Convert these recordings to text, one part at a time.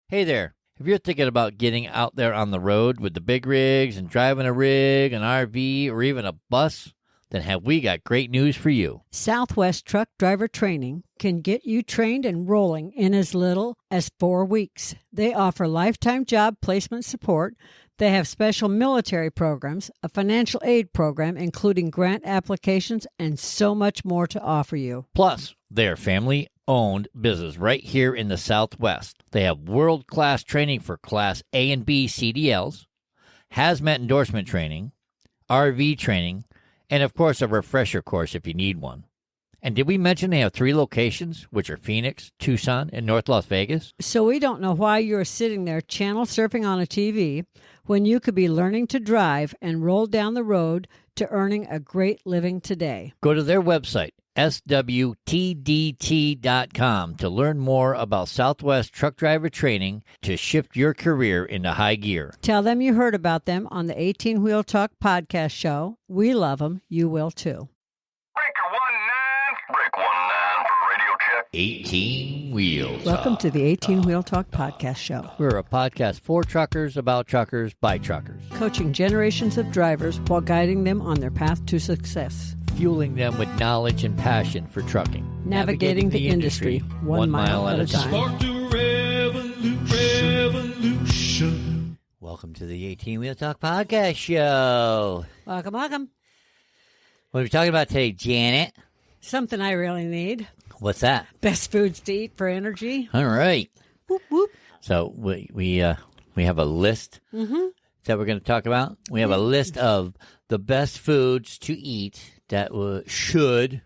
Hey there. If you're thinking about getting out there on the road with the big rigs and driving a rig, an RV, or even a bus, then have we got great news for you. Southwest Truck Driver Training can get you trained and rolling in as little as 4 weeks. They offer lifetime job placement support. They have special military programs, a financial aid program, including grant applications, and so much more to offer you. Plus, they're family-owned business right here in the Southwest. They have world-class training for Class A and B CDLs, hazmat endorsement training, RV training, and, of course, a refresher course if you need one. And did we mention they have 3 locations, which are Phoenix, Tucson, and North Las Vegas? So we don't know why you're sitting there channel surfing on a TV when you could be learning to drive and roll down the road to earning a great living today. Go to their website, swtdt.com, to learn more about Southwest Truck Driver Training to shift your career into high gear. Tell them you heard about them on the 18 Wheel Talk podcast show. We love them. You will too. Breaker 19 for radio check. 18 Wheels. Welcome to the 18 Wheel Talk podcast show. We're a podcast for truckers, about truckers, by truckers. Coaching generations of drivers while guiding them on their path to success. Fueling them with knowledge and passion for trucking. Navigating the industry 1 mile at a time. Spark the revolution. Welcome to the 18 Wheel Talk podcast show. Welcome, welcome. What are we talking about today, Janet? Something I really need. What's that? Best foods to eat for energy. All right. Whoop, whoop. So we have a list that we're going to talk about. We have a list of the best foods to eat that should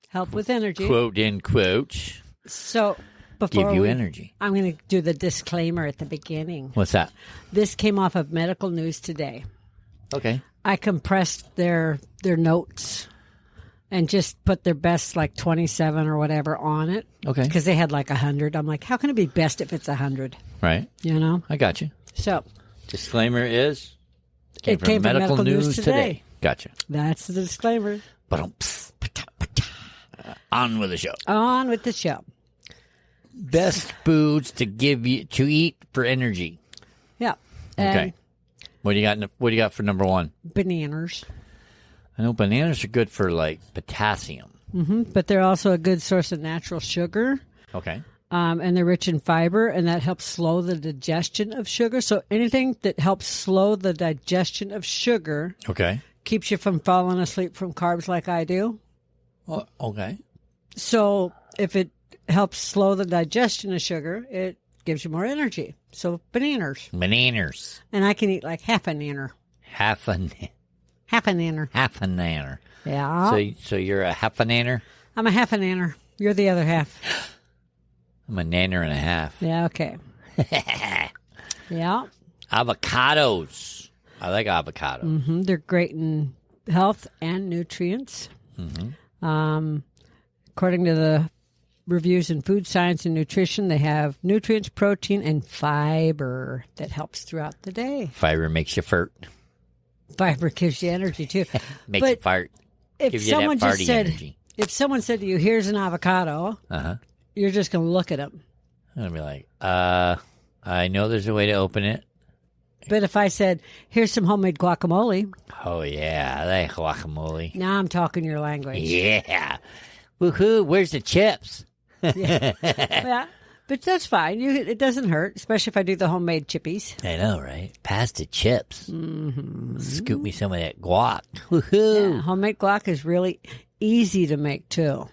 Help with energy. quote unquote So before give you energy. I'm going to do the disclaimer at the beginning. What's that? This came off of Medical News Today. Okay. I compressed their notes and just put their best, like 27 or whatever, on it. Okay. Because they had like 100. I'm like, how can it be best if it's 100? Right. You know? I got you. So Disclaimer is it came from Medical News Today. Gotcha. That's the disclaimer. On with the show. On with the show. Best foods to eat for energy. Yeah. Okay. What do you got? What do you got for number 1? Bananas. I know bananas are good for like potassium. But they're also a good source of natural sugar. Okay. And they're rich in fiber, and that helps slow the digestion of sugar. So anything that helps slow the digestion of sugar Okay. keeps you from falling asleep from carbs like I do. Well, okay. So if it helps slow the digestion of sugar, it gives you more energy. So bananas. Bananas. And I can eat like half a nanner. Half a nanner. Yeah. So you're a half a nanner? I'm a half a nanner. You're the other half. I'm a nanner and a half. Yeah, okay. Yeah. Avocados. I like avocados. They're great in health and nutrients. According to the reviews in Food Science and Nutrition, they have nutrients, protein, and fiber that helps throughout the day. Fiber makes you fart. Fiber gives you energy, too. Makes you fart. If Gives you that someone just farty said, energy. if someone said to you, here's an avocado, you're just going to look at them. I'm going to be like, I know there's a way to open it. But if I said, here's some homemade guacamole, Oh, yeah. I like guacamole. now I'm talking your language. Yeah. Woohoo. Where's the chips? Yeah, but that's fine. It doesn't hurt, especially if I do the homemade chippies. I know, right? Pass the chips. Scoop me some of that guac. Woohoo. Yeah, homemade guac is really easy to make, too.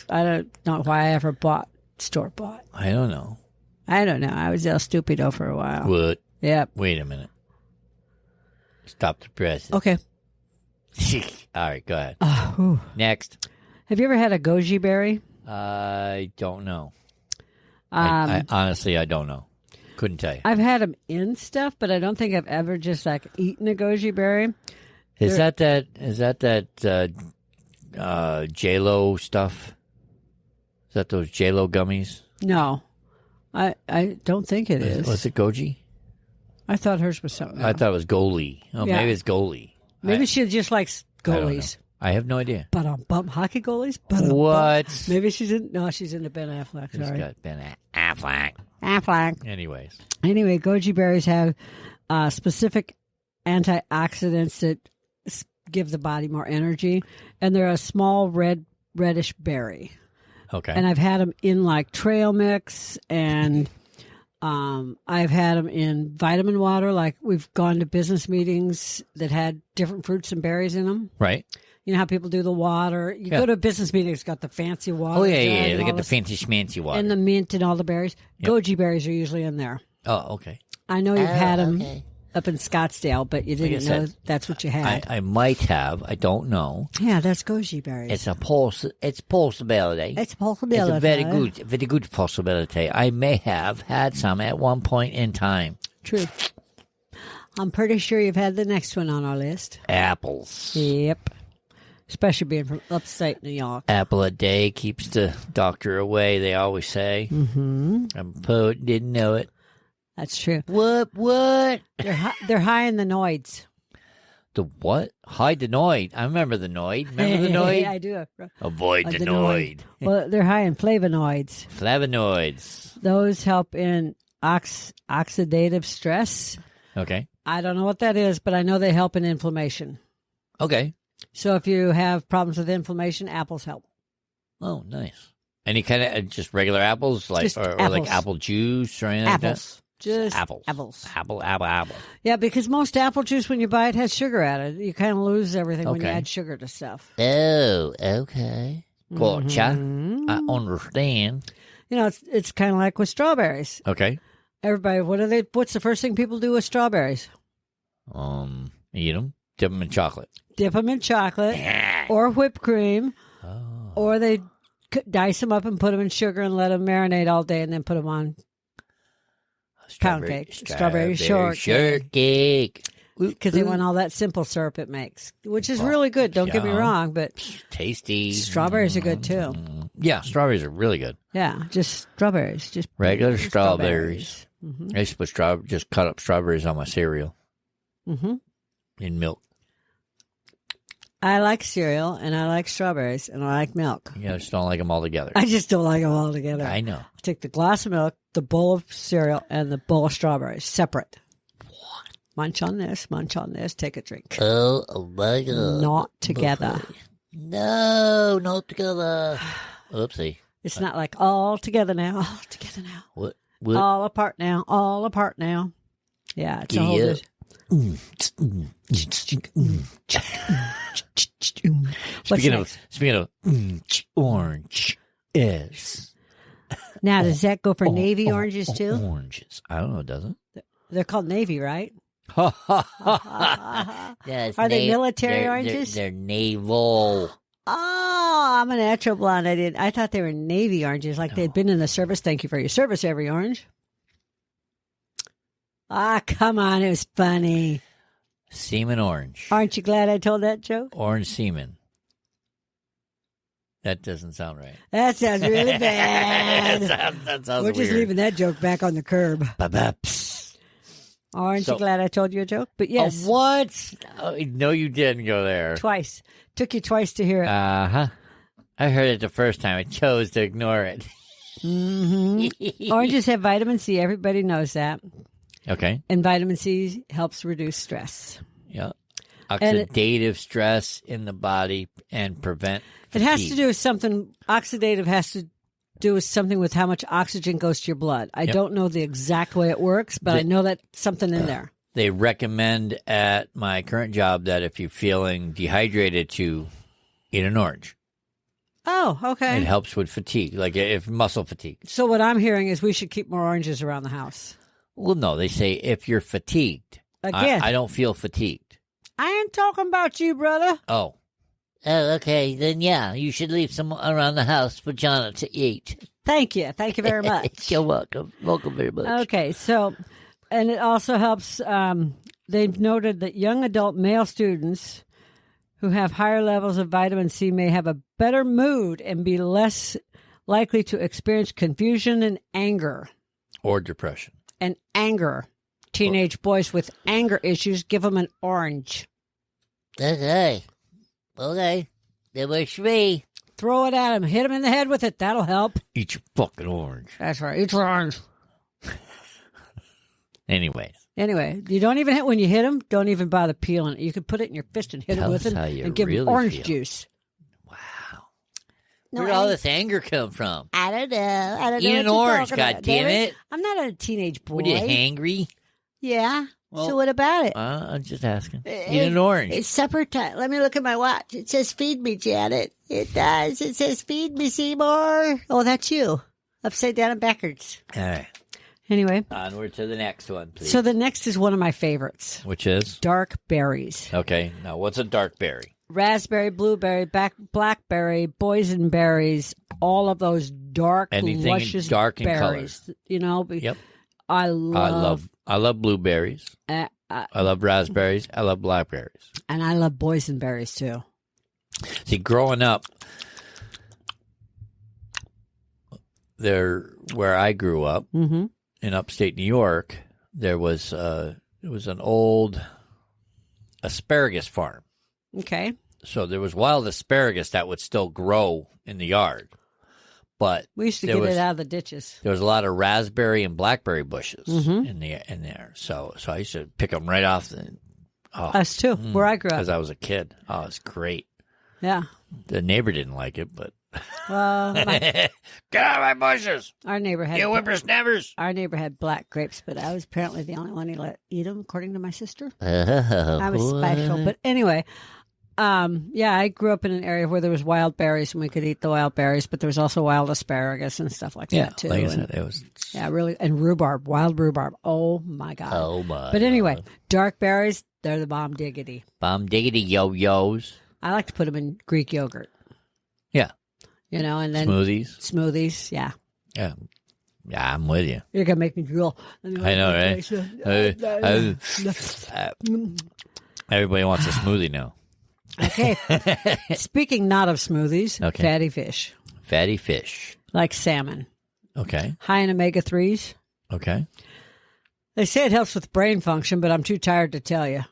I don't know why I ever bought store-bought. I don't know. I don't know. I was El Stupido for a while. What? Yep. Wait a minute. Stop the press. Okay. All right, go ahead. Whew. Next. Have you ever had a goji berry? I don't know. I honestly, I don't know. Couldn't tell you. I've had them in stuff, but I don't think I've ever just like eaten a goji berry. Is that J-Lo stuff? Is that those J-Lo gummies? No, I don't think it is. Was it goji? I thought hers was something I else. thought it was Goli. Oh, Yeah. maybe it's Goli. Maybe she just likes I don't know. goalies. I have no idea. But on bump hockey goalies? But What? maybe she's into Ben Affleck. It's Sorry. got Ben Affleck. Affleck. Anyways. Anyway, goji berries have specific antioxidants that give the body more energy, and they're a small reddish berry. Okay. And I've had them in like trail mix, and I've had them in vitamin water. Like we've gone to business meetings that had different fruits and berries in them. Right. You know how people do the water? You go to a business meeting, it's got the fancy water. Oh, yeah. They got the fancy schmancy water. And the mint and all the berries. Yep. Goji berries are usually in there. Oh, okay. I know you've had them up in Scottsdale, but you didn't know that's what you had. I might have. I don't know. Yeah, that's goji berries. It's a possibility. It's a possibility. It's a very good possibility. I may have had some at one point in time. True. I'm pretty sure you've had the next one on our list. Apples. Yep. Especially being from upstate New York. Apple a day keeps the doctor away, they always say. Mm-hmm. I'm a poet, didn't know it. That's true. What? They're high in the noids. The what? Hide the noid. I remember the noid. Remember the noid? I do. Avoid the noid. Well, they're high in flavonoids. Flavonoids. Those help in oxidative stress. Okay. I don't know what that is, but I know they help in inflammation. Okay. So if you have problems with inflammation, apples help. Oh, nice. Any kind of just regular apples, like Just or apples. like apple juice or anything Apples. Just apples. apples. Apple. Yeah, because most apple juice, when you buy it, has sugar added. You kind of lose everything when you add sugar to stuff. Oh, okay. Gotcha. Mhm. I understand. You know, it's kind of like with strawberries. Okay. Everybody, what's the first thing people do with strawberries? Eat them, dip them in chocolate. Dip them in chocolate or whipped cream, or they dice them up and put them in sugar and let them marinate all day and then put them on pound cake. Strawberry shortcake. Because they want all that simple syrup it makes, which is really good. Don't get me wrong, but tasty. Strawberries are good too. Yeah, strawberries are really good. Yeah, just strawberries. Just regular strawberries. Mm-hmm. I used to put just cut up strawberries on my cereal. Mm-hmm. In milk. I like cereal, and I like strawberries, and I like milk. You just don't like them all together. I just don't like them all together. I know. I take the glass of milk, the bowl of cereal, and the bowl of strawberries separate. What? Munch on this, take a drink. Oh my God. Not together. No, not together. Oopsie. It's not like all together now. All together now. What? All apart now. All apart now. Yeah, it's a whole good. Speaking of orange is now, does that go for navy oranges too? Oranges. I don't know, doesn't it? They're called navy, right? Yes, Are they military oranges? They're naval. Oh, I'm a natural blonde. I thought they were navy oranges, like they'd been in the service. Thank you for your service, every orange. Ah, come on, it was funny. Semen orange. Aren't you glad I told that joke? Orange semen. That doesn't sound right. That sounds really bad. that sounds We're just weird. leaving that joke back on the curb. Aren't you glad I told you a joke? But yes. What? Oh, no, you didn't go there. Twice. Took you twice to hear it. Uh-huh. I heard it the first time. I chose to ignore it. Mm-hmm. Oranges have vitamin C. Everybody knows that. Okay. And vitamin C helps reduce stress. Yeah. Oxidative stress in the body and prevent fatigue. It has to do with something. Oxidative has to do with something with how much oxygen goes to your blood. I don't know the exact way it works, but I know that something in there. They recommend at my current job that if you're feeling dehydrated to eat an orange. Oh, okay. It helps with fatigue, like if muscle fatigue. So what I'm hearing is we should keep more oranges around the house. Well, no, they say if you're fatigued. Again. I don't feel fatigued. I ain't talking about you, brother. Oh. Oh, okay. Then, yeah, you should leave some around the house for Jonna to eat. Thank you. Thank you very much. You're welcome. Welcome very much. Okay, so, and it also helps, they've noted that young adult male students who have higher levels of vitamin C may have a better mood and be less likely to experience confusion and anger. Or depression. And anger. Teenage boys with anger issues, give them an orange. Okay. That works for me. Throw it at him. Hit him in the head with it. That'll help. Eat your fucking orange. That's right. Eat your orange. Anyways. Anyway, you don't even hit when you hit them. Don't even bother peeling it. You can put it in your fist and hit Tell it with us it how you and give really them orange feel. juice. Wow. No, Where'd all this anger come from? I don't know. I don't know. Eat what an you're orange, talking about, goddammit. David. I'm not a teenage boy. What are you, hangry? Yeah. Well, so what about it? I'm just asking. Eat an orange. It's supper time. Let me look at my watch. It says feed me, Janet. It does. It says feed me, Seymour. Oh, that's you. Upside down and backwards. All right. Anyway. Onward to the next one, please. So the next is one of my favorites. Which is? Dark berries. Okay. Now, what's a dark berry? Raspberry, blueberry, blackberry, boysenberries, all of those dark, Anything luscious dark in berries. You know? Yep. I love blueberries. I love raspberries. I love blackberries. And I love boysenberries, too. See, growing up, where I grew up, in upstate New York, there was an old asparagus farm. Okay. So there was wild asparagus that would still grow in the yard, but We used to get it out of the ditches. there was a lot of raspberry and blackberry bushes in there. So I used to pick them right off Us, too, where I grew up. because I was a kid. Oh, it's great. Yeah. The neighbor didn't like it, but Well, get out of my bushes, our neighbor had you whippersnappers. our neighbor had black grapes, but I was apparently the only one he let eat them, according to my sister. I was special. But anyway, I grew up in an area where there was wild berries, and we could eat the wild berries, but there was also wild asparagus and stuff like that, too. Like I And- said, it was. yeah, really. And rhubarb, wild rhubarb. Oh, my God. Oh my! But anyway, God. dark berries, they're the bomb diggity. Bomb diggity yo-yos. I like to put them in Greek yogurt. Yeah. You know, and then Smoothies. yeah. Yeah, I'm with you. You're going to make me drool. I know, right? Everybody wants a smoothie now. Okay. Speaking not of smoothies, Okay. fatty fish, Fatty fish. like salmon, Okay. high in omega-3s. Okay. They say it helps with brain function, but I'm too tired to tell you.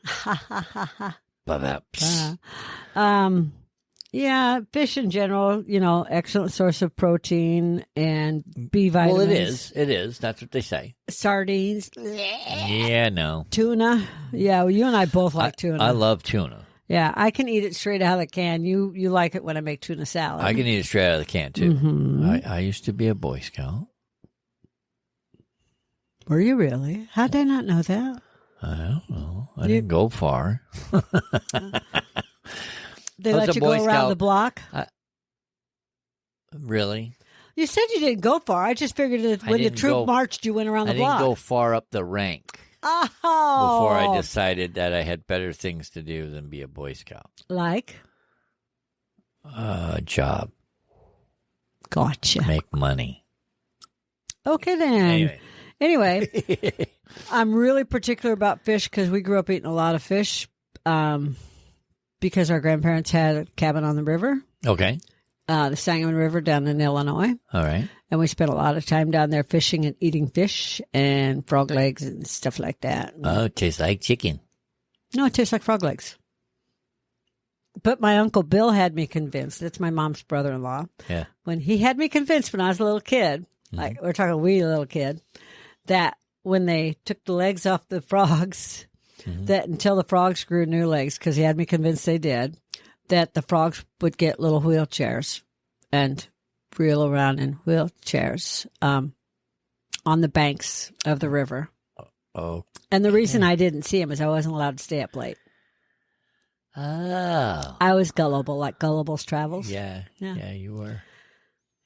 Yeah, fish in general, excellent source of protein and B vitamins. Well, it is. It is. That's what they say. Sardines. Yeah, no. Tuna. Yeah, well, you and I both like tuna. I love tuna. Yeah, I can eat it straight out of the can. You like it when I make tuna salad. I can eat it straight out of the can, too. I used to be a Boy Scout. Were you really? How did I not know that? I don't know. I didn't go far. They I was let a you Boy go around Scout. the block? Really? You said you didn't go far. I just figured that when the didn't troop go- marched, you went around I the didn't block. go far up the rank Oh. before I decided that I had better things to do than be a Boy Scout. Like? Job. Gotcha. Make money. Okay, then. Anyway. Anyway, I'm really particular about fish because we grew up eating a lot of fish because our grandparents had a cabin on the river, Okay. the Sangamon River down in Illinois. All right. And we spent a lot of time down there fishing and eating fish and frog legs and stuff like that. Oh, it tastes like chicken. No, it tastes like frog legs. But my Uncle Bill had me convinced. That's my mom's brother-in-law. Yeah. When he had me convinced when I was a little kid, like we're talking wee little kid, that when they took the legs off the frogs, that until the frogs grew new legs, because he had me convinced they did, that the frogs would get little wheelchairs and reel around in wheelchairs on the banks of the river. Oh. And the reason I didn't see him is I wasn't allowed to stay up late. Oh. I was gullible, like Gullible's Travels. Yeah. Yeah. Yeah, you were.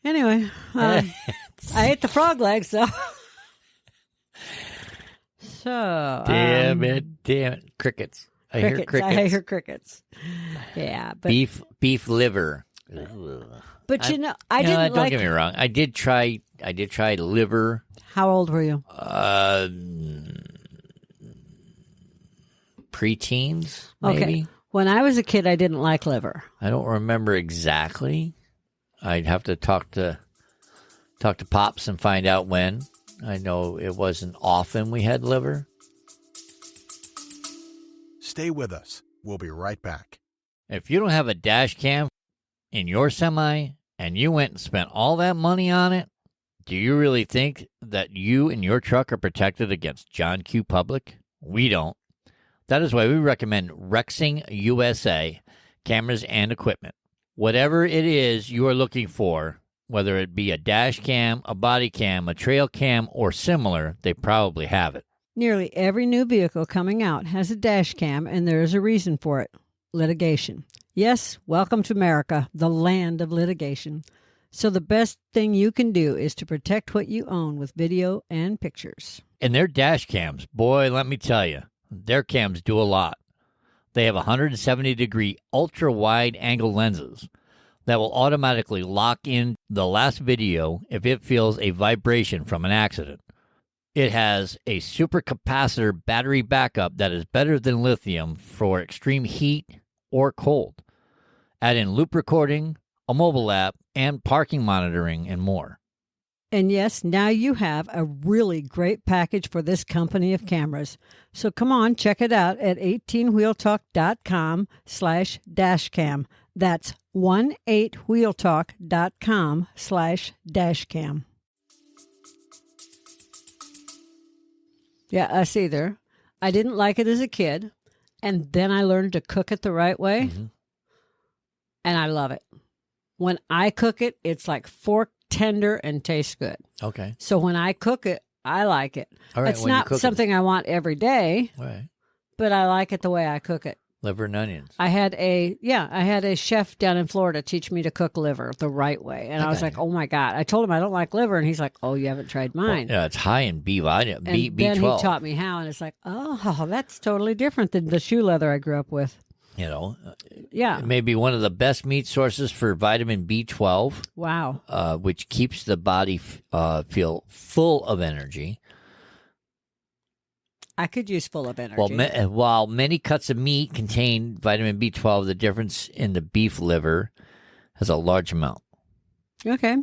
Anyway, I ate the frog legs, though. So, Damn it. Crickets. I hear crickets. I hear crickets. Yeah, but Beef liver. but I didn't Don't like. get me wrong. I did try liver. How old were you? Preteens, maybe. Okay. When I was a kid, I didn't like liver. I don't remember exactly. I'd have to talk to Pops and find out when. I know it wasn't often we had liver. Stay with us. We'll be right back. If you don't have a dash cam in your semi and you went and spent all that money on it, Do you really think that you and your truck are protected against John Q. Public? We don't. That is why we recommend Rexing USA cameras and equipment. Whatever it is you are looking for, whether it be a dash cam, a body cam, a trail cam, or similar, they probably have it. Nearly every new vehicle coming out has a dash cam, and there is a reason for it: litigation. Yes, welcome to America, the land of litigation. So the best thing you can do is to protect what you own with video and pictures. And their dash cams, boy, let me tell you, their cams do a lot. They have 170-degree ultra-wide angle lenses that will automatically lock in the last video if it feels a vibration from an accident. It has a supercapacitor battery backup that is better than lithium for extreme heat or cold. Add in loop recording, a mobile app, and parking monitoring, and more. And yes, now you have a really great package for this company of cameras. So come on, check it out at 18wheeltalk.com/dashcam. That's 18wheeltalk.com/dashcam. Yeah, us either. I didn't like it as a kid, and then I learned to cook it the right way, and I love it. When I cook it, it's like fork tender and tastes good. Okay. So when I cook it, I like it. All right, It's when you not cook it. something I want every day, All right. but I like it the way I cook it. Liver and onions. I had a chef down in Florida teach me to cook liver the right way. And I was like, oh my God. I told him I don't like liver, and he's like, oh, you haven't tried mine. Well, yeah, it's high in B vitamin, And then B12. he taught me how, and it's like, oh, that's totally different than the shoe leather I grew up with. You know, Yeah. it may be one of the best meat sources for vitamin B12, Wow. which keeps the body feel full of energy. I could use full of energy. Well, while many cuts of meat contain vitamin B12, the difference in the beef liver has a large amount. Okay.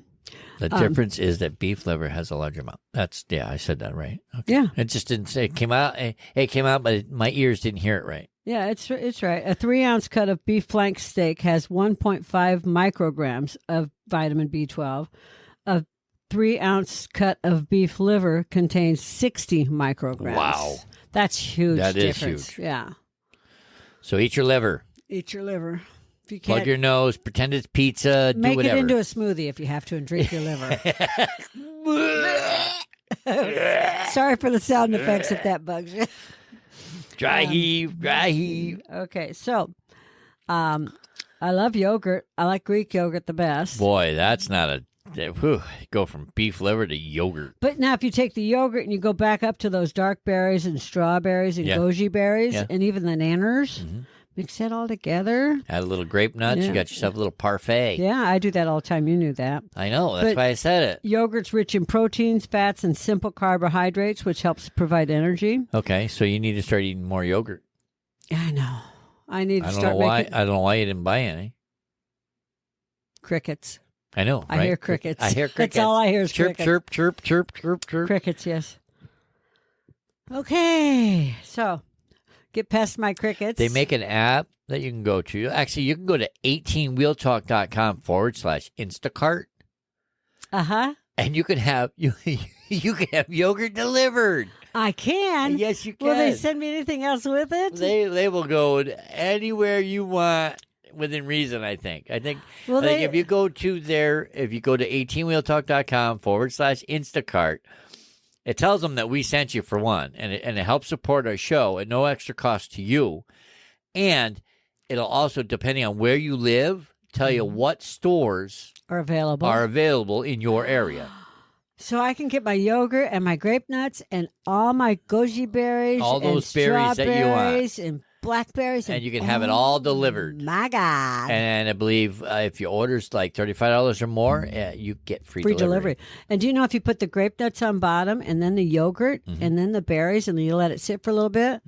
The difference is that beef liver has a large amount. I said that right. Okay. Yeah. It just didn't say it came out. It came out, but my ears didn't hear it right. Yeah, it's right. A 3-ounce cut of beef flank steak has 1.5 micrograms of vitamin B12. A 3-ounce cut of beef liver contains 60 micrograms. Wow. That's huge. That is difference. huge. Yeah. So eat your liver. Eat your liver. If you Plug can't, your nose. Pretend it's pizza. Do make whatever. it into a smoothie if you have to, and drink your liver. Sorry for the sound effects if that bugs you. Dry heave. Okay, so I love yogurt. I like Greek yogurt the best. Boy, that's not a... go from beef liver to yogurt. But now if you take the yogurt and you go back up to those dark berries and strawberries and goji berries and even the nanners, mix that all together. Add a little grape nuts. Yeah. You got yourself a little parfait. Yeah, I do that all the time. You knew that. I know. That's why I said it. Yogurt's rich in proteins, fats, and simple carbohydrates, which helps provide energy. Okay, so you need to start eating more yogurt. I know. I need to I don't start know why. making I don't know why you didn't buy any. crickets. I know. I right? hear crickets. I hear crickets. That's all I hear is chirp, crickets. chirp, chirp, chirp, chirp, chirp. Crickets, yes. Okay, so get past my crickets. They make an app that you can go to. Actually, you can go to 18wheeltalk.com/Instacart, and you can have you can have yogurt delivered. I can. Yes, you can. Will they send me anything else with it? They will go anywhere you want within reason. I think Well, if you go to 18wheeltalk.com/Instacart, it tells them that we sent you for one, and it helps support our show at no extra cost to you, and it'll also, depending on where you live, tell you what stores are available in your area. So I can get my yogurt and my grape nuts and all my goji berries, All those and berries that you want. strawberries and blackberries, And you can have it all delivered. My God! And I believe if your order's like $35 or more, you get free delivery. And do you know if you put the grape nuts on bottom and then the yogurt and then the berries and you let it sit for a little bit,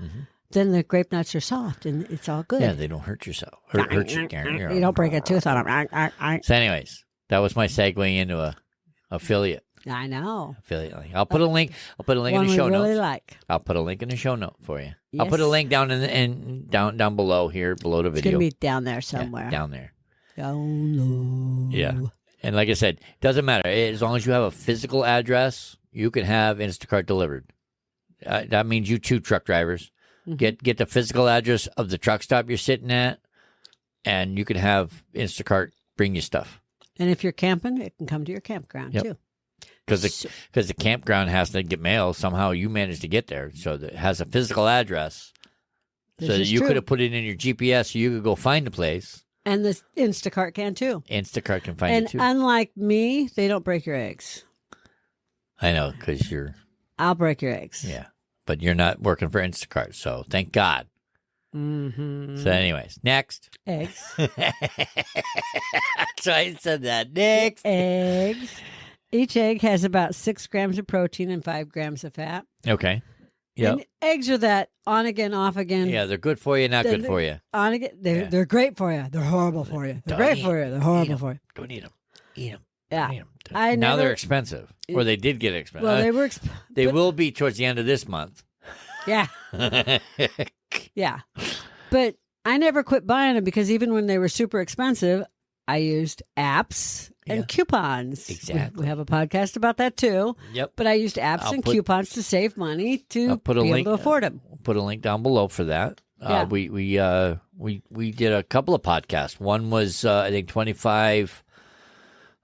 then the grape nuts are soft and it's all good. Yeah, they don't hurt yourself. Hurt you. You don't break a tooth on them. So anyways, that was my segue into a affiliate. I know. Affiliate link. I'll put a link. I'll put a link One in the show we really notes. like. I'll put a link in the show note for you. I'll Yes. put a link down down below here, below the It's video. going to be down there somewhere. Yeah, down there. Down low. Yeah. And like I said, doesn't matter. As long as you have a physical address, you can have Instacart delivered. That means you too, truck drivers. Get the physical address of the truck stop you're sitting at, and you can have Instacart bring you stuff. And if you're camping, it can come to your campground too. Because the campground has to get mail. Somehow you managed to get there, so that it has a physical address, so that you could have put it in your GPS, so you could go find the place. And the Instacart can too. Instacart can find it too. And unlike me, they don't break your eggs. I know, because you're. I'll break your eggs. Yeah, but you're not working for Instacart, so thank God. Mm-hmm. So, anyways, next. Eggs. So I said that. Next. Eggs. Each egg has about 6 grams of protein and 5 grams of fat. Okay. Yeah. Eggs are that on again, off again. Yeah, they're good for you, not good for you. On again, they're great for you. They're horrible for you. They're great for you. They're horrible for you. Don't eat them. Eat them. Yeah. Eat them. Now they're expensive, or they did get expensive. Well, they were. They will be towards the end of this month. Yeah. Yeah. But I never quit buying them because even when they were super expensive, I used apps and coupons. Exactly. We have a podcast about that too. Yep. But I used apps and coupons to save money to be able to afford them. Put a link down below for that. Yeah. We did a couple of podcasts. One was I think 25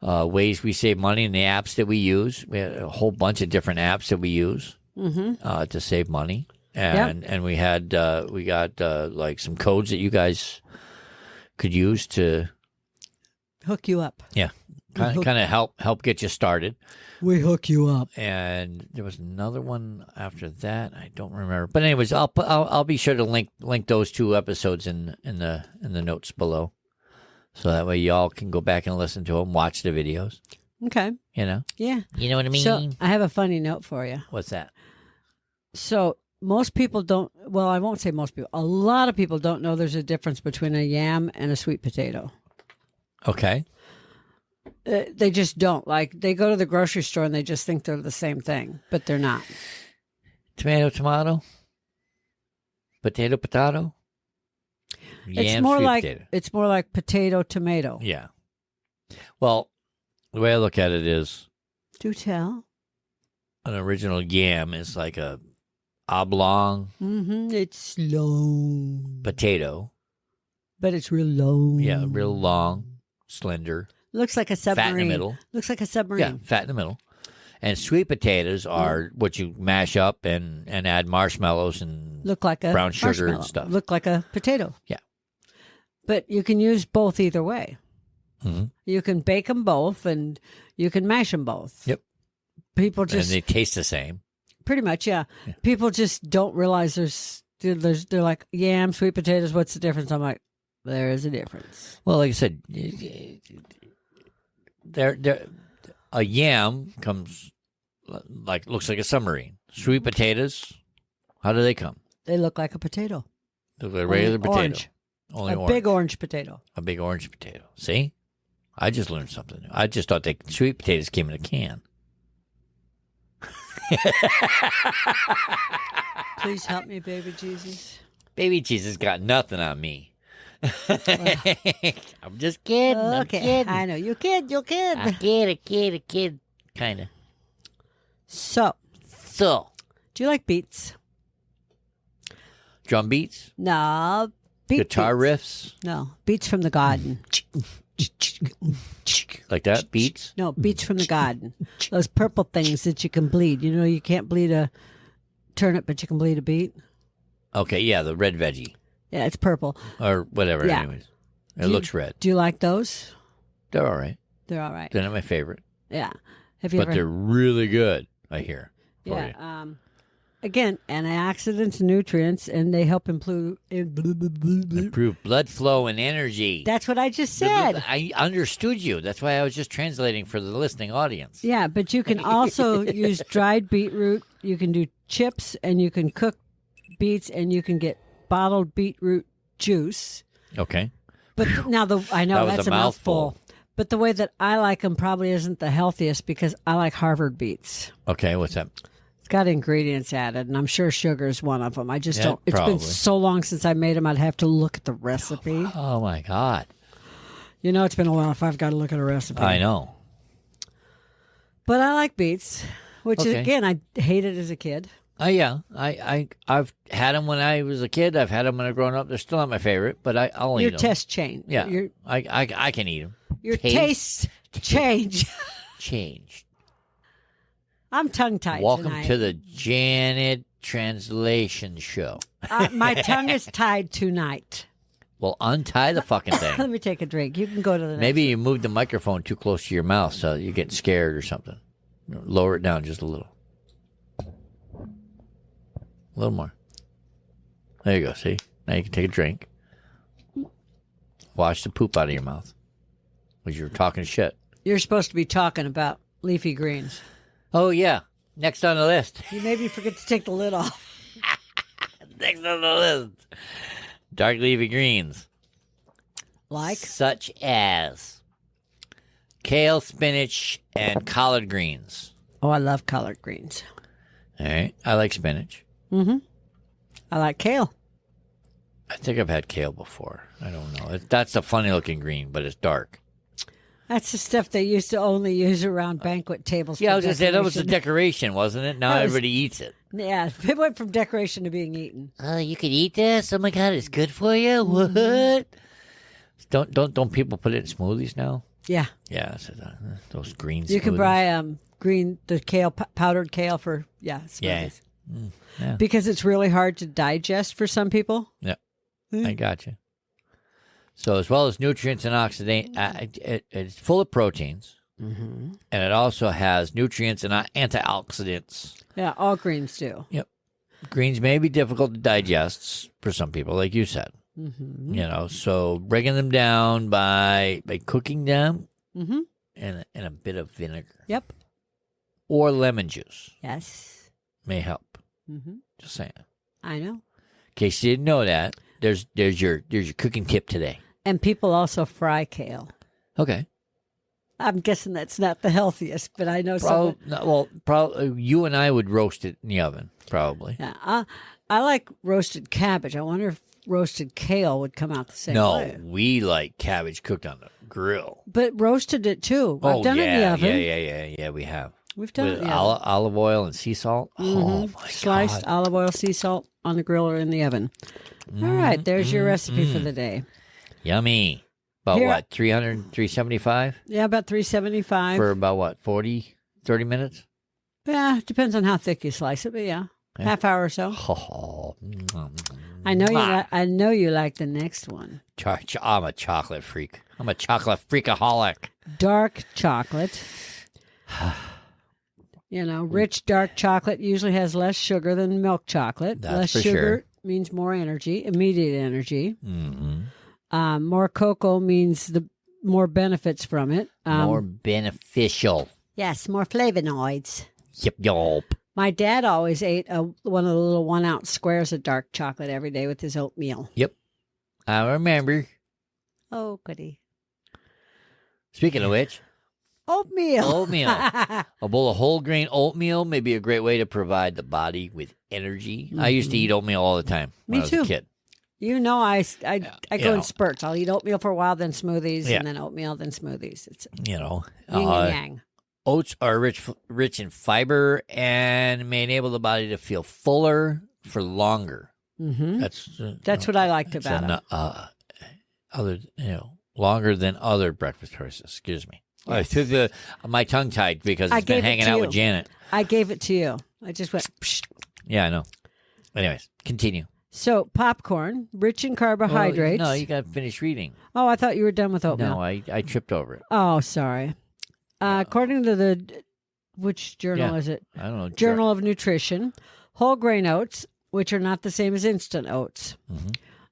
ways we save money in the apps that we use. We had a whole bunch of different apps that we use to save money. And we got like some codes that you guys could use to hook you up. Yeah, kind of help get you started. We hook you up. And there was another one after that. I don't remember. But anyways, I'll be sure to link those 2 episodes in the notes below, so that way y'all can go back and listen to them, watch the videos. Okay. You know. Yeah. You know what I mean? So I have a funny note for you. What's that? So most people don't, well, I won't say most people, a lot of people don't know there's a difference between a yam and a sweet potato. Okay. They just don't. Like, they go to the grocery store and they just think they're the same thing, but they're not. Tomato, tomato. Potato, potato. It's more like potato, tomato. Yeah. Well, the way I look at it is, do tell. An original yam is like a oblong. It's long. Potato. But it's real long. Yeah, real long, slender. Looks like a submarine. Fat in the middle. Looks like a submarine. Yeah, fat in the middle. And sweet potatoes are what you mash up and add marshmallows and look like a brown sugar and stuff. Look like a potato. Yeah. But you can use both either way. Mm-hmm. You can bake them both and you can mash them both. Yep. People just... And they taste the same. Pretty much, yeah. People just don't realize they're like, yam, sweet potatoes, what's the difference? I'm like, there is a difference. Well, like I said, a yam comes looks like a submarine. Sweet potatoes, how do they come? They look like a potato. They look like a regular potato. Orange. Only a orange. Big orange potato. A big orange potato. See? I just learned something new. I just thought sweet potatoes came in a can. Please help me, baby Jesus. Baby Jesus got nothing on me. Well, I'm just kidding. Okay. I'm kidding. I know. You're kid. A kid. Kind of. So, do you like beats? Drum beats? No. Guitar beats. riffs? No. Beats from the garden. Like that? Beats? No, beats from the garden. Those purple things that you can bleed. You know, you can't bleed a turnip, but you can bleed a beet. Okay, yeah, the red veggie. Yeah, it's purple. Or whatever, Yeah. anyways. It looks red. Do you like those? They're all right. They're all right. They're not my favorite. Yeah. Have you But ever? they're really good, I hear. For you. Yeah. Again, antioxidants, nutrients, and they help improve. Improve blood flow and energy. That's what I just said. I understood you. That's why I was just translating for the listening audience. Yeah, but you can also use dried beetroot. You can do chips, and you can cook beets, and you can get bottled beetroot juice. Okay. But now I know That was that's a mouthful. But the way that I like them probably isn't the healthiest because I like Harvard beets. Okay, what's that? It's got ingredients added, and I'm sure sugar is one of them. I just don't. It's probably. been so long since I made them. I'd have to look at the recipe. Oh my God. You know, it's been a while if I've got to look at a recipe. I know. But I like beets, which Okay. again, I hated as a kid. Yeah. I've had them when I was a kid. I've had them when I've grown up. They're still not my favorite, but I'll eat Your them. test change. Yeah. Your I can eat them. tastes change. Changed. I'm tongue-tied Welcome tonight. to the Janet Translation Show. My tongue is tied tonight. Well, untie the fucking Let thing. me take a drink. You can go to the next Maybe you moved the microphone too close to your mouth, so you get scared or something. Lower it down just a little. A little more. There you go. See? Now you can take a drink. Wash the poop out of your mouth. Because you're talking shit. You're supposed to be talking about leafy greens. Oh, yeah. Next on the list. You maybe forget to take the lid off. Next on the list. Dark leafy greens. Like? Such as kale, spinach, and collard greens. Oh, I love collard greens. All right. I like spinach. Mm-hmm. I like kale. I think I've had kale before. I don't know. That's a funny looking green, but it's dark. That's the stuff they used to only use around banquet tables. Yeah, I for was going to say, that was a decoration. decoration, wasn't it? Now That was- everybody eats it. Yeah, it went from decoration to being eaten. Oh, you could eat this? Oh, my God, it's good for you? What? Don't people put it in smoothies now? Yeah, Yeah, so those green smoothies. you can buy the kale powdered kale for smoothies. Yeah. Yeah. Because it's really hard to digest for some people. Yeah, I got you. So as well as nutrients and oxidant, it's full of proteins, and it also has nutrients and antioxidants. Yeah, all greens do. Yep. Greens may be difficult to digest for some people, like you said. Mm-hmm. You know, so breaking them down by cooking them Mm-hmm. in a bit of vinegar Yep. or lemon juice Yes. may help. Mm-hmm. Just saying. I know. In case you didn't know that, there's your cooking tip today. And people also fry kale. Okay. I'm guessing that's not the healthiest, but I know some. Probably you and I would roast it in the oven, probably. Yeah, I like roasted cabbage. I wonder if roasted kale would come out the same way. No, we like cabbage cooked on the grill. But roasted it too. I've done it in the oven. Yeah, we have. We've done it With in the oven. olive oil and sea salt. Oh, my Sliced God. olive oil, sea salt on the grill or in the oven. All right, there's your recipe for the day. Yummy. About Here- what, 375? Yeah, about 375. For about what, 30 minutes? Yeah, depends on how thick you slice it, but yeah, half hour or so. Oh, I know you like the next one. I'm a chocolate freak. I'm a chocolate freakaholic. Dark chocolate. Rich dark chocolate usually has less sugar than milk chocolate. That's less for sugar sure. means more energy, immediate energy. Mm-hmm. More cocoa means the more benefits from it. More beneficial. Yes, more flavonoids. Yup. My dad always ate one of the little 1 ounce squares of dark chocolate every day with his oatmeal. Yep. I remember. Oh, goody. Speaking of which, Oatmeal. oatmeal. A bowl of whole grain oatmeal may be a great way to provide the body with energy. I used to eat oatmeal all the time when Me I was too. a kid. You know, I go Yeah. in spurts. I'll eat oatmeal for a while, then smoothies, Yeah. and then oatmeal, then smoothies. It's You know, yin and yang. oats are rich in fiber and may enable the body to feel fuller for longer. Mm-hmm. That's what I liked about it. Longer than other breakfast choices. Excuse me. I Yes. took my tongue tied because I it's been gave it hanging to out you. with Janet. I gave it to you. I just went, psh. Yeah, I know. Anyways, continue. So, popcorn, rich in carbohydrates. No, you got to finish reading. Oh, I thought you were done with oatmeal. No, I tripped over it. Oh, sorry. According to which journal Yeah. is it? I don't know. Journal of Nutrition, whole grain oats, which are not the same as instant oats,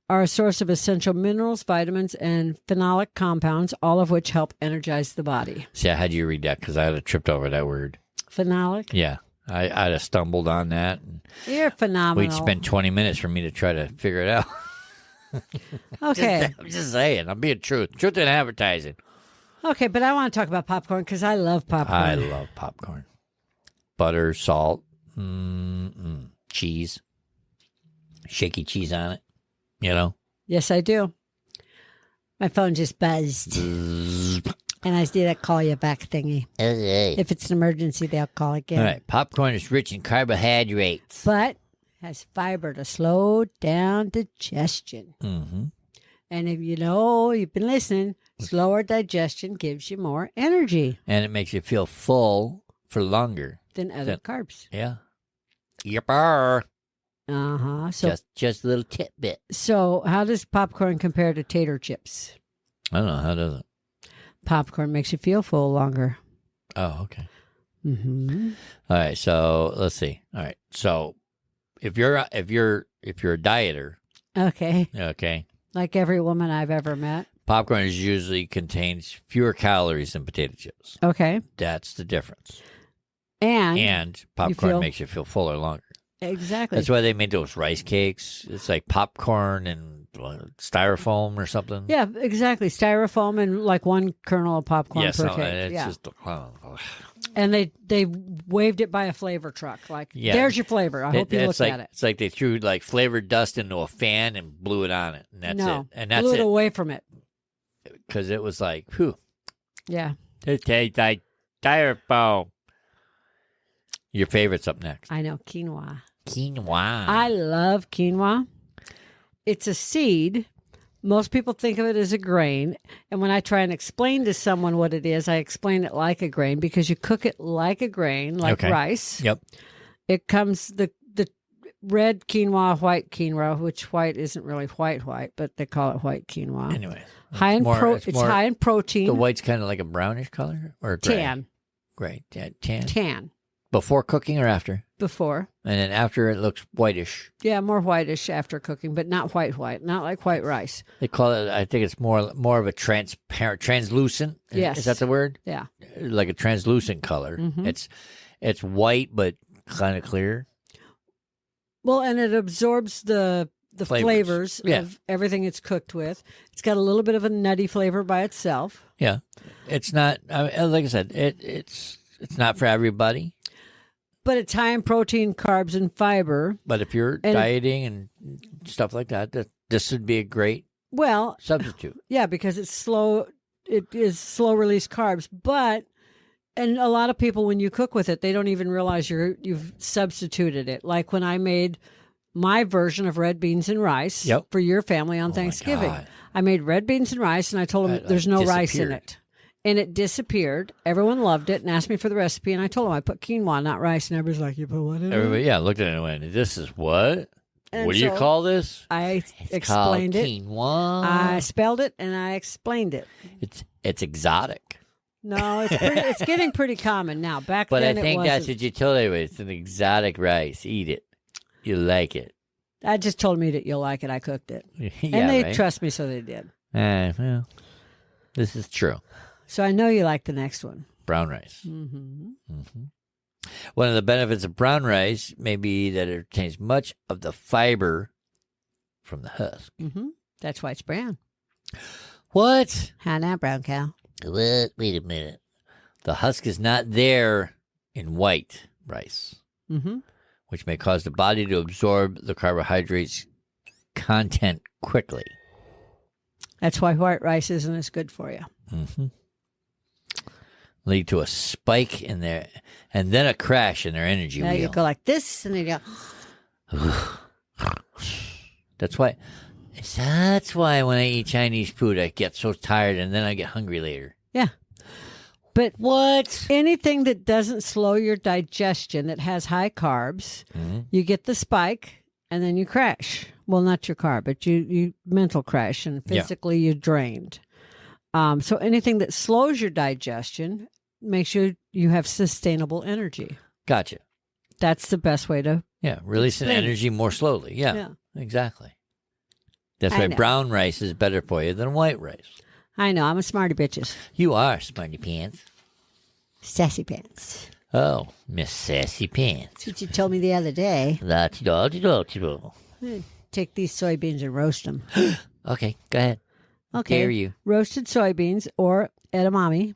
are a source of essential minerals, vitamins, and phenolic compounds, all of which help energize the body. See, I had you read that because I had tripped over that word. Phenolic? Yeah, I'd have stumbled on that. And You're phenomenal. we'd spend 20 minutes for me to try to figure it out. Okay. I'm just saying. I'm being truth in advertising. Okay, but I want to talk about popcorn because I love popcorn. I love popcorn. Butter, salt, cheese, shaky cheese on it. You know? Yes, I do. My phone just buzzed. And I did a call you back thingy. Okay. If it's an emergency, they'll call again. All right. Popcorn is rich in carbohydrates. But has fiber to slow down digestion. Mm-hmm. And if you know, you've been listening, slower digestion gives you more energy And it makes you feel full for longer. than other carbs. Yeah. Yepper. Uh-huh. So, Just a little tidbit. so how does popcorn compare to tater chips? I don't know. How does it? Popcorn makes you feel full longer. Oh, okay. Mm-hmm. All right. So let's see. All right. So if you're a dieter, Okay. okay, Like every woman I've ever met. popcorn usually contains fewer calories than potato chips. Okay. That's the difference. And popcorn feel- makes you feel fuller longer. exactly. That's why they made those rice cakes. It's like popcorn and styrofoam or something. Yeah, exactly. Styrofoam and like one kernel of popcorn per so cake. it's Yeah. just And they waved it by a flavor truck. Like, Yeah. there's your flavor. I hope you it's look like, at it. It's like they threw like flavored dust into a fan and blew it on it, and that's no, it. And that's blew it it away from it. because it was like, whew, Yeah, it tastes like styrofoam. Your favorite's up next. I know. Quinoa. Quinoa. I love quinoa. It's a seed. Most people think of it as a grain. And when I try and explain to someone what it is, I explain it like a grain because you cook it like a grain, like Okay. rice. Yep. It comes the red quinoa, white quinoa, which white isn't really white, but they call it white quinoa. Anyway, High in it's it's more- high in protein. The white's kind of like a brownish color or gray? tan. Gray. Yeah, tan. Tan Before cooking or after? before. And then after it looks whitish. Yeah, more whitish after cooking, but not white, not like white rice. They call it, I think it's more of a transparent, translucent. Yes. Is that the word? Yeah. Like a translucent color. Mhm. It's white but kind of clear. Well, and it absorbs the flavors Yeah. of everything it's cooked with. It's got a little bit of a nutty flavor by itself. Yeah. It's not, like I said, it's not for everybody. But it's high in protein, carbs, and fiber. But if you're dieting and stuff like that, this would be a great Well, substitute. yeah, because it's slow. It is slow release carbs, and a lot of people, when you cook with it, they don't even realize you've substituted it. Like when I made my version of red beans and rice Yep. for your family on Oh my Thanksgiving. God. I made red beans and rice, and I told them That, there's no rice in disappeared. it. And it disappeared. Everyone loved it and asked me for the recipe, and I told them I put quinoa, not rice. And everybody's like, you put what in it? Everybody, yeah, looked at it and went, this is what? And What do you so call this? I It's explained called it. quinoa. I spelled it, and I explained it. It's exotic. No, it's getting pretty common now. Back But then I think it that's wasn't. what you told everybody. It's an exotic rice. Eat it. You like it. I just told me that you'll like it. I cooked it. Yeah, And they right? trust me, so they did. Well, this is true. So I know you like the next one. Brown rice. Mm-hmm. One of the benefits of brown rice may be that it retains much of the fiber from the husk. Mm-hmm. That's why it's brown. What? How now, brown cow? What? Wait a minute. The husk is not there in white rice, Mm-hmm. which may cause the body to absorb the carbohydrates content quickly. That's why white rice isn't as good for you. Mm-hmm. Lead to a spike in their, and then a crash in their energy Now you wheel. go like this, and then you go, That's why when I eat Chinese food, I get so tired and then I get hungry later. yeah. But What? anything that doesn't slow your digestion, that has high carbs, you get the spike, and then you crash. Well, not your carb, but you mental crash, and Yeah. physically you're drained. So anything that slows your digestion makes you have sustainable energy. Gotcha. That's the best way to. Yeah, releasing Explain. energy more slowly. Yeah, exactly. That's I why know. brown rice is better for you than white rice. I know, I'm a smarty bitches. You are smarty pants. Sassy pants. Oh, Miss Sassy Pants. That's what you told me the other day. La-ti-da-ti-da-ti-da. Take these soybeans and roast them. Okay, go ahead. Okay. Dare you. Roasted soybeans or edamame.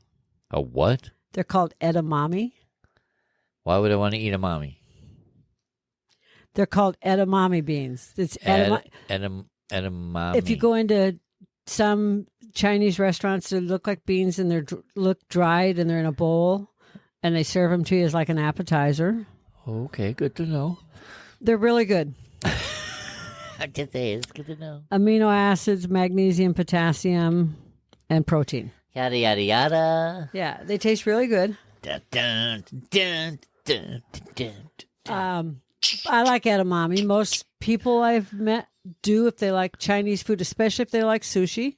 A what? They're called edamame. Why would I want to eat a mommy? They're called edamame beans. It's edamame. Edamame. If you go into some Chinese restaurants that look like beans and look dried and they're in a bowl and they serve them to you as like an appetizer. Okay, good to know. They're really good. I just say it's good to know. Amino acids, magnesium, potassium, and protein. Yada, yada, yada. Yeah, they taste really good. Dun, dun, dun, dun, dun, dun. I like edamame. Most people I've met do if they like Chinese food, especially if they like sushi.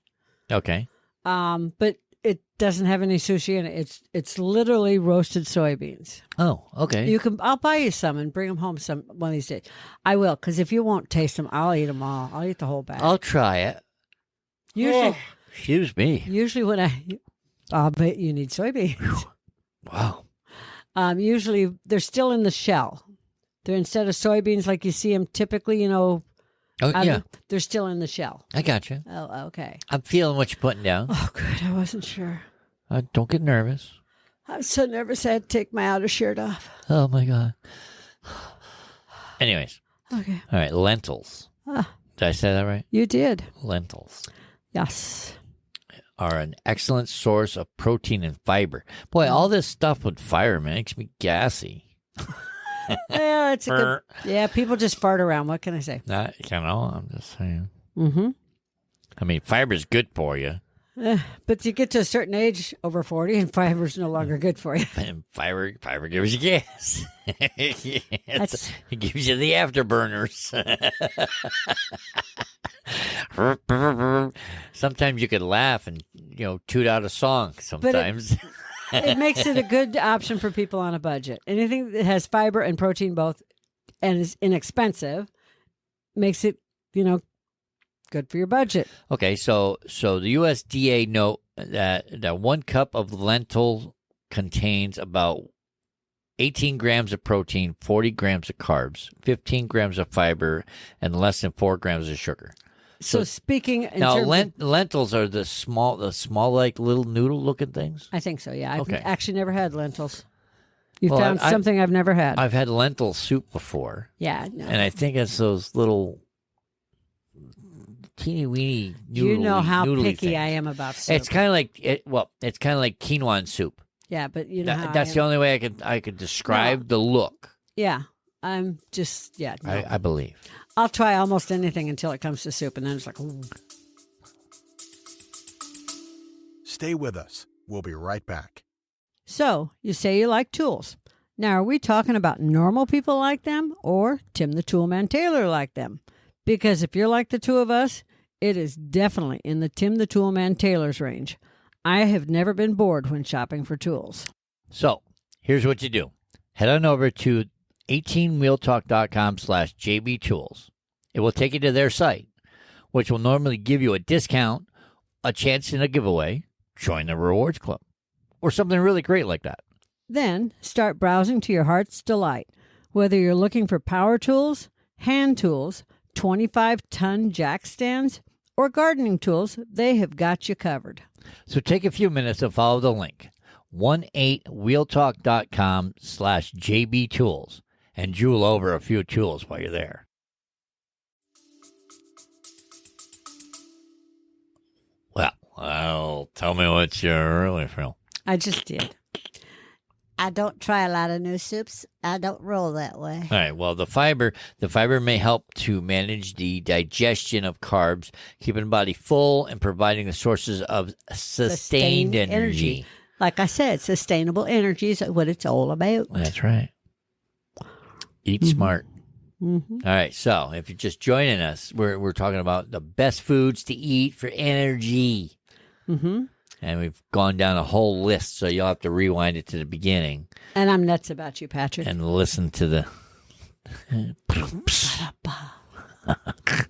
Okay. But it doesn't have any sushi in it. It's literally roasted soybeans. Oh, okay. I'll buy you some and bring them home one of these days. I will, because if you won't taste them, I'll eat them all. I'll eat the whole bag. I'll try it. Usually, Excuse me. Usually I'll bet you need soybeans. Wow. Usually they're still in the shell. They're instead of soybeans like you see them typically, Oh, yeah. They're still in the shell. I got you. Oh, okay. I'm feeling what you're putting down. Oh, good. I wasn't sure. Don't get nervous. I'm so nervous I had to take my outer shirt off. Oh, my God. Anyways. Okay. All right. Lentils. Did I say that right? You did. Lentils Yes. are an excellent source of protein and fiber. Boy, all this stuff with fiber makes me gassy. Yeah, it's a good. Yeah, people just fart around. What can I say? I'm just saying. Mm-hmm. I mean, fiber's good for you. But you get to a certain age, over 40, and fiber's no longer good for you. And fiber gives you gas. It gives you the afterburners. Sometimes you could laugh and toot out a song. Sometimes it makes it a good option for people on a budget. Anything that has fiber and protein both and is inexpensive makes it good for your budget. Okay, so the USDA note that 1 cup of lentil contains about 18 grams of protein, 40 grams of carbs, 15 grams of fiber, and less than 4 grams of sugar. So speaking in now, terms of, lentils are the small like little noodle looking things. I think so. Yeah, I've Okay. actually never had lentils. You Well, found something I've never had. I've had lentil soup before, Yeah, no. and I think it's those little teeny weeny noodly, You know how noodly picky things. I am about soup. It's kind of like it's kind of like quinoa and soup. Yeah, but you know how That's the only way I could describe the look. Yeah, I'm just no. I believe. I'll try almost anything until it comes to soup, and then it's like, ooh. Stay with us. We'll be right back. So you say you like tools. Now, are we talking about normal people like them or Tim the Toolman Taylor like them? Because if you're like the two of us, it is definitely in the Tim the Toolman Taylor's range. I have never been bored when shopping for tools. So here's what you do. Head on over to 18wheeltalk.com/JBTools. It will take you to their site, which will normally give you a discount, a chance in a giveaway, join the rewards club, or something really great like that. Then start browsing to your heart's delight. Whether you're looking for power tools, hand tools, 25-ton jack stands, or gardening tools, they have got you covered. So take a few minutes to follow the link, 18wheeltalk.com/JBTools, and jewel over a few tools while you're there. Well, tell me what you really feel. I just did. I don't try a lot of new soups. I don't roll that way. All right. Well, the fiber may help to manage the digestion of carbs, keeping the body full and providing the sources of sustained energy. Like I said, sustainable energy is what it's all about. That's right. Eat smart. Mm-hmm. All right. So if you're just joining us, we're talking about the best foods to eat for energy. Mm-hmm. And we've gone down a whole list, so you'll have to rewind it to the beginning. And I'm nuts about you, Patrick. And listen to the...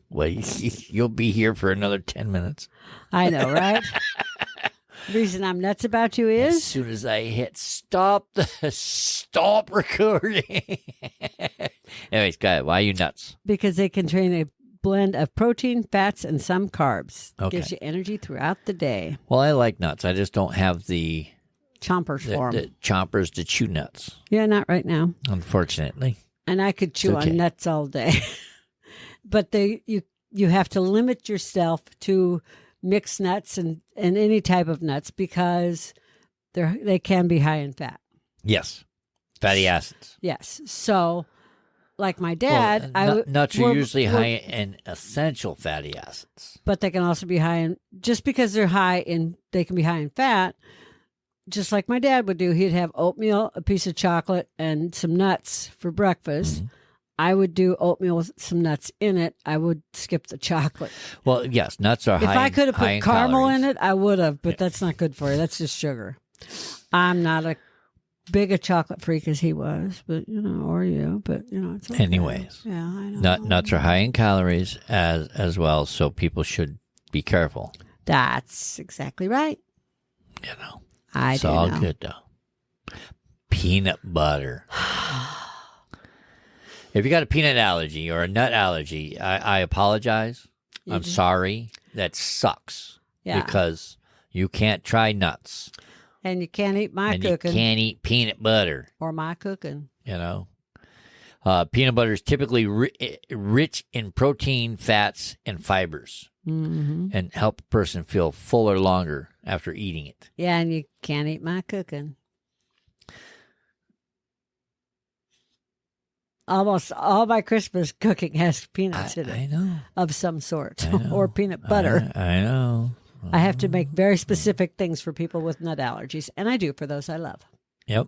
Well, you'll be here for another 10 minutes. I know, right? The reason I'm nuts about you As is... soon as I hit stop recording. Anyways, go ahead. Why are you nuts? Because they contain a blend of protein, fats, and some carbs. Okay. Gives you energy throughout the day. Well, I like nuts. I just don't have the Chompers for them. chompers to chew nuts, Yeah, not right now. unfortunately. And I could chew It's okay. on nuts all day. But you have to limit yourself to mixed nuts and any type of nuts because they can be high in fat. Yes. Fatty acids. Yes. So, like my dad, nuts are usually high in essential fatty acids. But they can also be high in, just because they can be high in fat, just like my dad would do. He'd have oatmeal, a piece of chocolate, and some nuts for breakfast. Mm-hmm. I would do oatmeal with some nuts in it. I would skip the chocolate. Well, yes, nuts are high. If I could have put caramel calories in it, I would have, but that's not good for you. That's just sugar. I'm not a big a chocolate freak as he was, but or you, but it's okay. Anyways, yeah, I know. Nuts are high in calories as well, so people should be careful. That's exactly right. It's all good though. Peanut butter. If you got a peanut allergy or a nut allergy, I apologize. I'm sorry. That sucks. Yeah. Because you can't try nuts. And you can't eat my and cooking. You can't eat peanut butter. Or my cooking. Peanut butter is typically rich in protein, fats, and fibers. Mm-hmm. And help a person feel fuller longer after eating it. Yeah, and you can't eat my cooking. Almost all my Christmas cooking has peanuts in it. I know. Of some sort. Or peanut butter. I know. I have to make very specific things for people with nut allergies, and I do for those I love. Yep.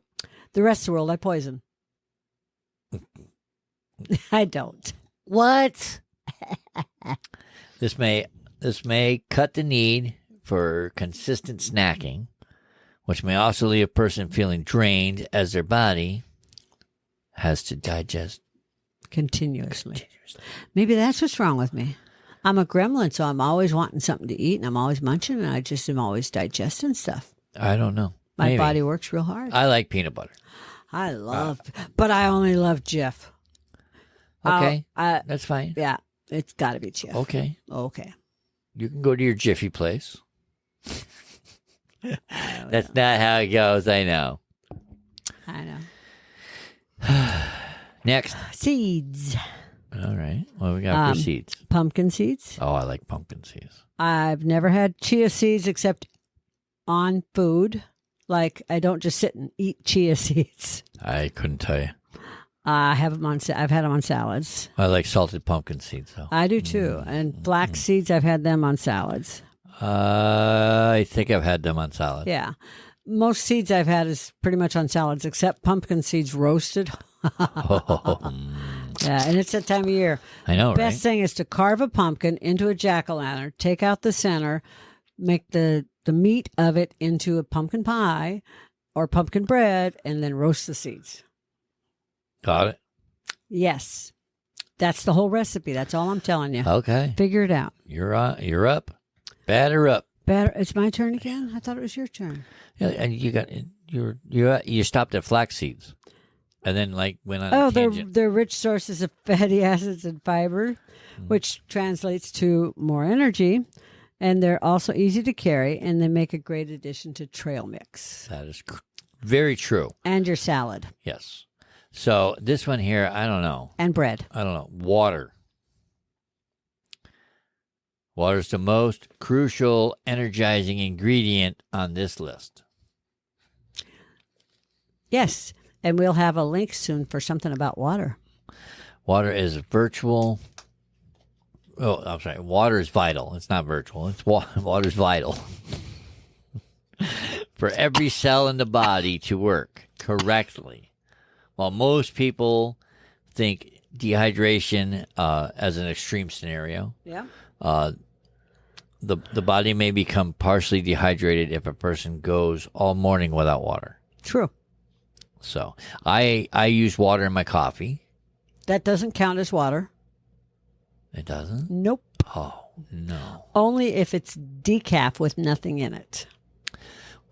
The rest of the world, I poison. I don't. What? This may cut the need for consistent snacking, which may also leave a person feeling drained as their body has to digest continuously. Maybe that's what's wrong with me. I'm a gremlin, so I'm always wanting something to eat, and I'm always munching, and I just am always digesting stuff. I don't know. My body works real hard. I like peanut butter. But I only love Jif. Okay, that's fine. Yeah, it's got to be Jif. Okay. You can go to your Jiffy place. That's not how it goes, I know. Next. Seeds. All right. What do we got for seeds? Pumpkin seeds. Oh, I like pumpkin seeds. I've never had chia seeds except on food. Like, I don't just sit and eat chia seeds. I couldn't tell you. I've had them on salads. I like salted pumpkin seeds, though. I do, too. And flax seeds, I've had them on salads. I think I've had them on salad. Yeah. Most seeds I've had is pretty much on salads, except pumpkin seeds roasted. Yeah, and it's that time of year. I know, The best thing is to carve a pumpkin into a jack-o'-lantern, take out the center, make the meat of it into a pumpkin pie or pumpkin bread, and then roast the seeds. Got it? Yes. That's the whole recipe. That's all I'm telling you. Okay. Figure it out. You're up. Batter up. It's my turn again? I thought it was your turn. Yeah, and you stopped at flax seeds. And then, went on a tangent. They're rich sources of fatty acids and fiber, which translates to more energy. And they're also easy to carry, and they make a great addition to trail mix. That is very true. And your salad. Yes. So this one here, I don't know. And bread. I don't know. Water. Water is the most crucial energizing ingredient on this list. Yes. And we'll have a link soon for something about water. Water is virtual. Oh, I'm sorry. Water is vital. It's not virtual. It's water is vital for every cell in the body to work correctly. While most people think dehydration as an extreme scenario, the body may become partially dehydrated if a person goes all morning without water. True. So I use water in my coffee. That doesn't count as water. It doesn't? Nope. Oh, no. Only if it's decaf with nothing in it.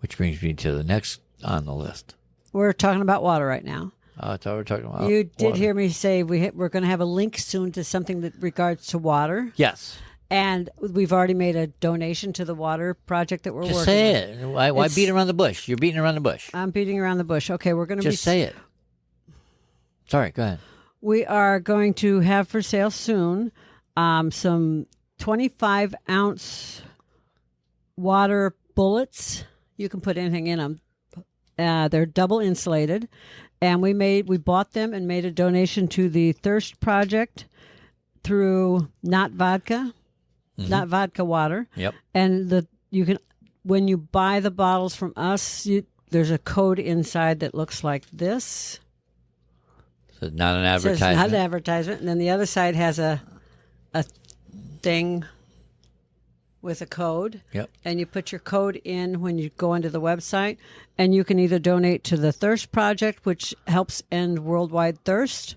Which brings me to the next on the list. We're talking about water right now. Oh, I thought we were talking about You did hear me say we're going to have a link soon to something that regards to water. Yes. And we've already made a donation to the water project that we're working on. Just say it. Why beat around the bush? You're beating around the bush. I'm beating around the bush. Okay, we're going to Just say it. Sorry, go ahead. We are going to have for sale soon some 25-ounce water bullets. You can put anything in them. They're double insulated, and we bought them and made a donation to the Thirst Project through Not Vodka Water. Yep. And you can, when you buy the bottles from us, there's a code inside that looks like this. So not an It says advertisement. not an advertisement, and then the other side has a thing with a code. Yep. And you put your code in when you go into the website, and you can either donate to the Thirst Project, which helps end worldwide thirst,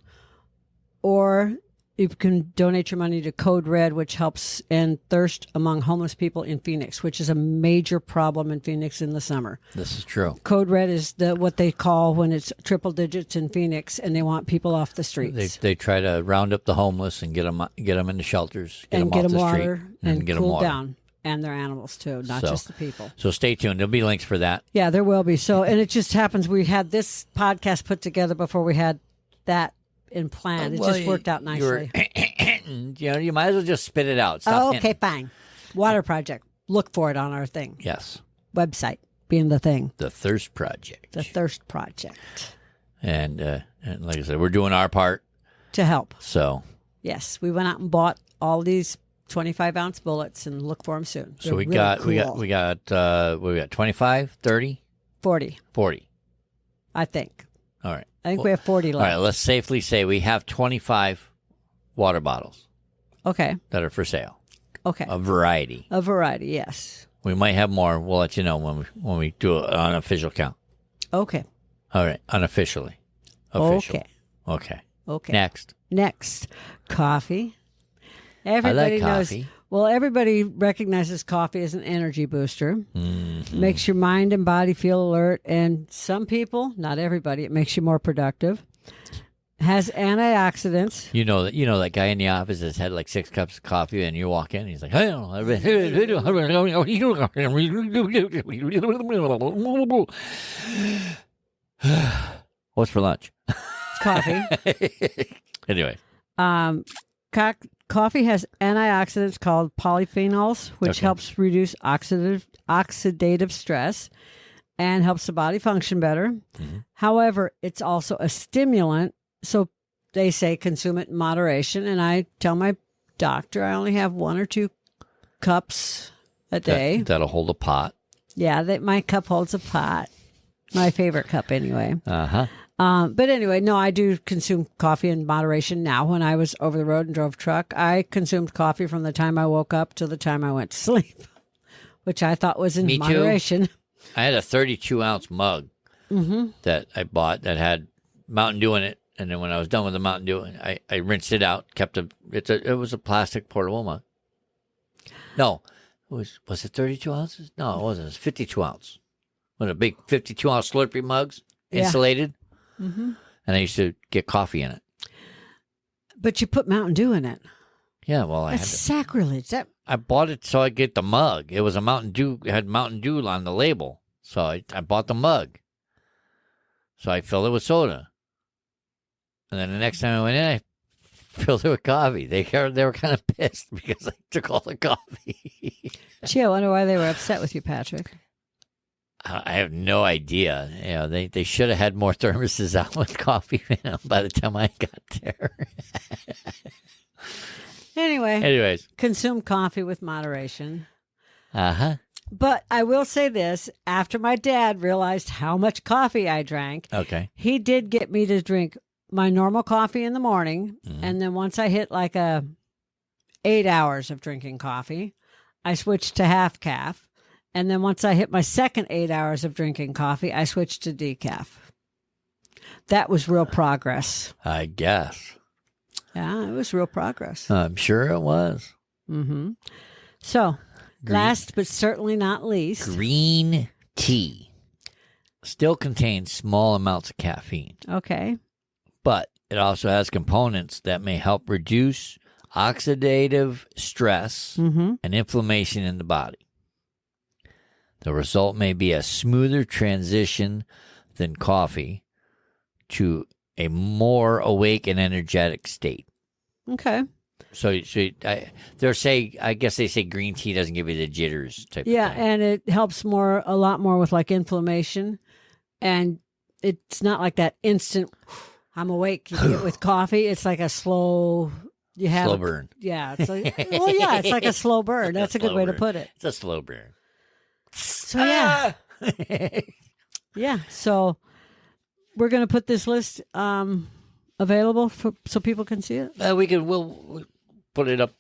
or you can donate your money to Code Red, which helps end thirst among homeless people in Phoenix, which is a major problem in Phoenix in the summer. This is true. Code Red is what they call when it's triple digits in Phoenix, and they want people off the streets. They try to round up the homeless and get them into shelters, and get get them them off the water street, and get them cool water. down. And their animals, too, not just the people. So stay tuned. There'll be links for that. Yeah, there will be. So, and it just happens we had this podcast put together before we had that in plan. It just worked out nicely. You might as well just spit it out. Stop Oh, hinting. okay, fine. Water Project. Look for it on our thing. Yes. Website being the thing. The Thirst Project. The Thirst Project. And like I said, we're doing our part. To help. So Yes, we went out and bought all these 25-ounce bullets and look for them soon. so They're we really got cool. we got 25, 30, 40, 40. I think. All right. I think we have 40 All left. right, let's safely say we have 25 water bottles Okay. that are for sale. Okay. A variety. A variety, yes. We might have more. We'll let you know when we do an unofficial count. Okay. All right, unofficially. Official. Okay. Okay. Okay. Next. Coffee. Everybody knows. coffee. Well, everybody recognizes coffee as an energy booster. Mm-hmm. Makes your mind and body feel alert, and some people, not everybody, it makes you more productive. Has antioxidants. You know that guy in the office has had like 6 cups of coffee, and you walk in, and he's like, "What's for lunch?" Coffee. Anyway, Coffee has antioxidants called polyphenols, which Okay. helps reduce oxidative stress and helps the body function better. Mm-hmm. However, it's also a stimulant, so they say consume it in moderation. And I tell my doctor I only have 1 or 2 cups a day. that'll hold a pot. Yeah, my cup holds a pot. My favorite cup, anyway. Uh-huh. But anyway, no, I do consume coffee in moderation now. When I was over the road and drove truck, I consumed coffee from the time I woke up to the time I went to sleep, which I thought was in Me too. moderation. I had a 32-ounce mug that I bought that had Mountain Dew in it, and then when I was done with the Mountain Dew, I rinsed it out. It was a plastic portable mug. No, was it 32 ounces? No, it wasn't. It was 52 ounce. One of the big 52-ounce Slurpee mugs, Yeah. insulated. Mm-hmm. And I used to get coffee in it. But you put Mountain Dew in it. Yeah, well, That's sacrilege. I bought it so I get the mug. It was a Mountain Dew. It had Mountain Dew on the label, so I bought the mug. So I filled it with soda, and then the next time I went in, I filled it with coffee. They were kind of pissed because I took all the coffee. Gee, I wonder why they were upset with you, Patrick. I have no idea. You know, they should have had more thermoses out with coffee in them by the time I got there. Anyway, Anyways, consume coffee with moderation. uh-huh. But I will say this, after my dad realized how much coffee I drank, Okay. he did get me to drink my normal coffee in the morning. And then once I hit like 8 hours of drinking coffee, I switched to half calf. And then once I hit my second 8 hours of drinking coffee, I switched to decaf. That was real progress. I guess. Yeah, it was real progress. I'm sure it was. Mm-hmm. So, last but certainly not least, Green tea still contains small amounts of caffeine, okay, but it also has components that may help reduce oxidative stress and inflammation in the body. The result may be a smoother transition than coffee to a more awake and energetic state. okay. I guess they say green tea doesn't give you the jitters type Yeah, of thing. and it helps a lot more with like inflammation, and it's not like that instant. I'm awake. You get with coffee, it's like a slow. You have Slow burn. Yeah, it's like, it's like a slow burn. That's a good way to put it. It's a slow burn. So yeah, yeah. So we're gonna put this list available so people can see it. We'll put it up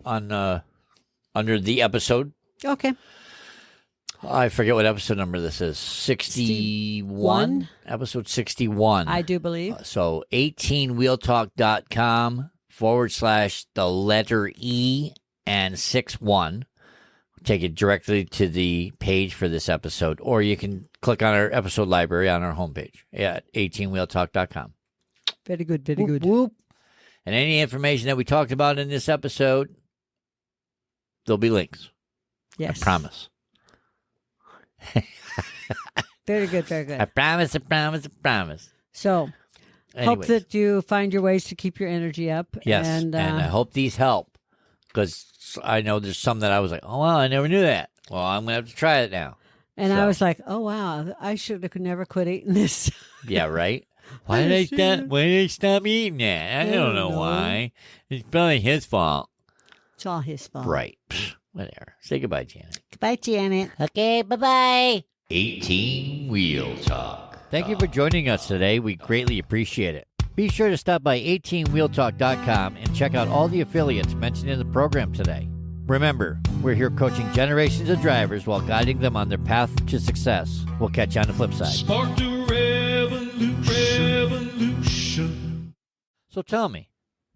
on under the episode. Okay. I forget what episode number this is. 61? Episode 61. I do believe. So 18wheeltalk.com / the letter E and 61. Take it directly to the page for this episode. Or you can click on our episode library on our homepage at 18wheeltalk.com. Very good. Very good. Whoop. And any information that we talked about in this episode, there'll be links. Yes. I promise. Very good. Very good. I promise. So, hope Anyways. that you find your ways to keep your energy up. Yes, And, I hope these help, because I know there's some that I was like, oh, wow, I never knew that. Well, I'm going to have to try it now. and so. I was like, oh, wow, I should have never quit eating this. Yeah, right? Why did I stop eating that? I don't know why. It's probably his fault. It's all his fault. Right. Pfft, whatever. Say goodbye, Janet. Goodbye, Janet. Okay, bye-bye. 18 Wheel Talk. Thank you for joining us today. We greatly appreciate it. Be sure to stop by 18wheeltalk.com and check out all the affiliates mentioned in the program today. Remember, we're here coaching generations of drivers while guiding them on their path to success. We'll catch you on the flip side. Spark the revolution. So tell me,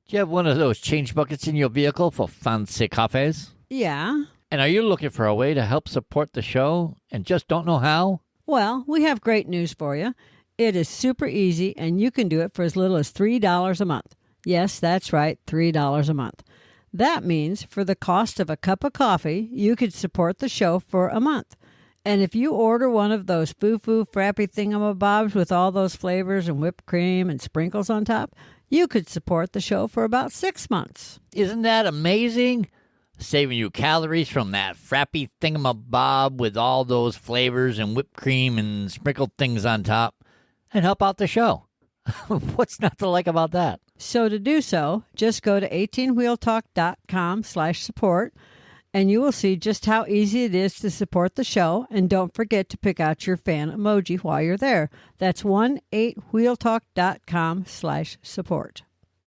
do you have one of those change buckets in your vehicle for fancy coffees? Yeah. And are you looking for a way to help support the show and just don't know how? Well, we have great news for you. It is super easy, and you can do it for as little as $3 a month. Yes, that's right, $3 a month. That means for the cost of a cup of coffee, you could support the show for a month. And if you order one of those foo-foo frappy thingamabobs with all those flavors and whipped cream and sprinkles on top, you could support the show for about 6 months. Isn't that amazing? Saving you calories from that frappy thingamabob with all those flavors and whipped cream and sprinkled things on top, and help out the show. What's not to like about that? So to do so, just go to 18wheeltalk.com/support, and you will see just how easy it is to support the show. And don't forget to pick out your fan emoji while you're there. That's 18wheeltalk.com/support.